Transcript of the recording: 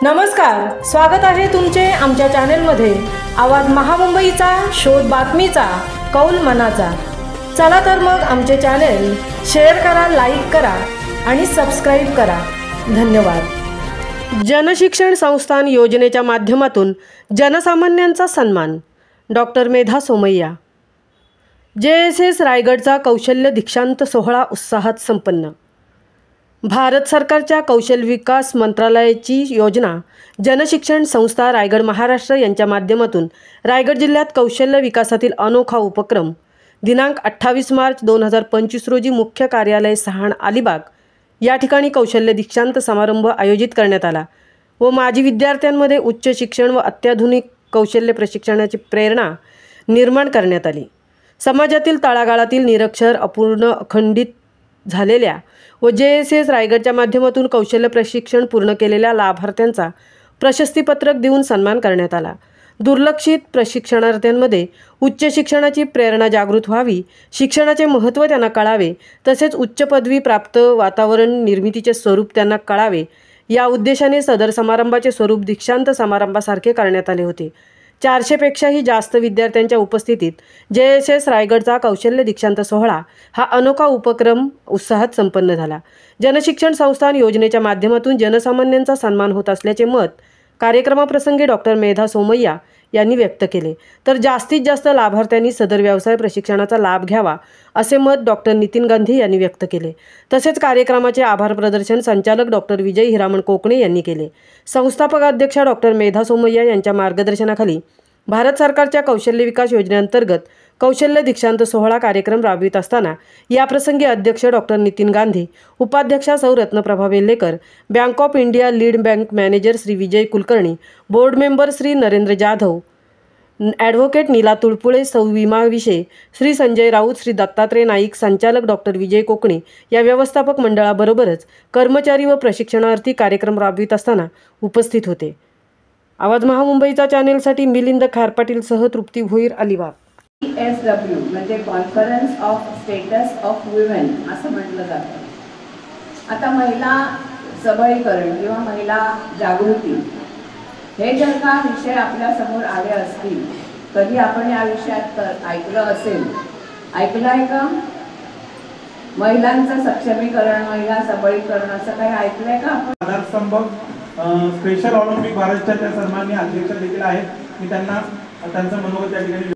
नमस्कार, स्वागत आहे तुमचे आमच्या चॅनलमध्ये। आवाज महामुंबईचा, शोध बातमीचा, कौल मनाचा। चला तर मग आमचे चॅनल शेअर करा, लाईक करा आणि सबस्क्राइब करा। धन्यवाद। जनशिक्षण संस्थान योजनेच्या माध्यमातून जनसामान्यांचा सन्मान। डॉक्टर मेधा सोमय्या। JSS रायगडचा कौशल्य दीक्षांत सोहळा उत्साहात संपन्न। भारत सरकारच्या कौशल्य विकास मंत्रालयाची योजना जनशिक्षण संस्था रायगड महाराष्ट्र यांच्या माध्यमातून रायगड जिल्ह्यात कौशल्य विकासातील अनोखा उपक्रम दिनांक 28 मार्च 2025 रोजी मुख्य कार्यालय सहाण अलिबाग या ठिकाणी कौशल्य दीक्षांत समारंभ आयोजित करण्यात आला व माजी विद्यार्थ्यांमध्ये उच्च शिक्षण व अत्याधुनिक कौशल्य प्रशिक्षणाची प्रेरणा निर्माण करण्यात आली। समाजातील तळागाळातील निरक्षर, अपूर्ण, अखंडित झालेल्या व JSS रायगडच्या माध्यमातून कौशल्य प्रशिक्षण पूर्ण केलेल्या लाभार्थ्यांचा प्रशस्तीपत्रक देऊन सन्मान करण्यात आला। दुर्लक्षित प्रशिक्षणार्थ्यांमध्ये उच्च शिक्षणाची प्रेरणा जागृत व्हावी, शिक्षणाचे महत्त्व त्यांना कळावे, तसेच उच्च पदवी प्राप्त वातावरण निर्मितीचे स्वरूप त्यांना कळावे या उद्देशाने सदर समारंभाचे स्वरूप दीक्षांत समारंभासारखे करण्यात आले होते। 400 पेक्षाही जास्त विद्यार्थ्यांच्या उपस्थितीत JSS रायगडचा कौशल्य दीक्षांत सोहळा हा अनोखा उपक्रम उत्साहात संपन्न झाला। जनशिक्षण संस्थान योजनेच्या माध्यमातून जनसामान्यांचा सन्मान होत असल्याचे मत कार्यक्रमाप्रसंगी डॉक्टर मेधा सोमय्या यांनी व्यक्त केले, तर जास्तीत जास्त लाभार्थ्यांनी सदर व्यवसाय प्रशिक्षणाचा लाभ घ्यावा असे मत डॉक्टर नितीन गांधी यांनी व्यक्त केले। तसेच कार्यक्रमाचे आभार प्रदर्शन संचालक डॉक्टर विजय हिरामण कोकणे यांनी केले। संस्थापक अध्यक्षा डॉक्टर मेधा सोमय्या यांच्या मार्गदर्शनाखाली भारत सरकारच्या कौशल्य विकास योजनेअंतर्गत कौशल्य दीक्षांत सोहळा कार्यक्रम राबवित असताना याप्रसंगी अध्यक्ष डॉक्टर नितीन गांधी, उपाध्यक्षा सौ Ratnaprabha Vellekar, Bank of India lead bank manager Shri Vijay Kulkarni, board member Shri Narendra Jadhav, advocate Nila Tulpule, सौ विमा विषे, श्री संजय राऊत, श्री दत्तात्रय नाईक, संचालक डॉक्टर विजय कोकणे या व्यवस्थापक मंडळाबरोबरच कर्मचारी व प्रशिक्षणार्थी कार्यक्रम राबवित असताना उपस्थित होते। आवाज महामुंबईचा चॅनेलसाठी मिलिंद खारपाटीलसह तृप्ती भोईर, अलिबाग। ESW म्हणजे conference of status of women असं म्हटलं जातं। आता महिला सबलीकरण किंवा महिला जागृती हे जर का विषय आपल्या समोर आले असतील, कधी आपण या विषयात ऐकलं असेल, ऐकलंय का? महिलांचं सक्षमीकरण, महिला सबलीकरण असं काही ऐकलंय का आपण? आधारस्तंभ स्पेशल ऑलिम्पिक भारतच्या त्या सन्माननीय अध्यक्ष देखील आहेत। मी त्यांना त्यांचं मनोगत त्या ठिकाणी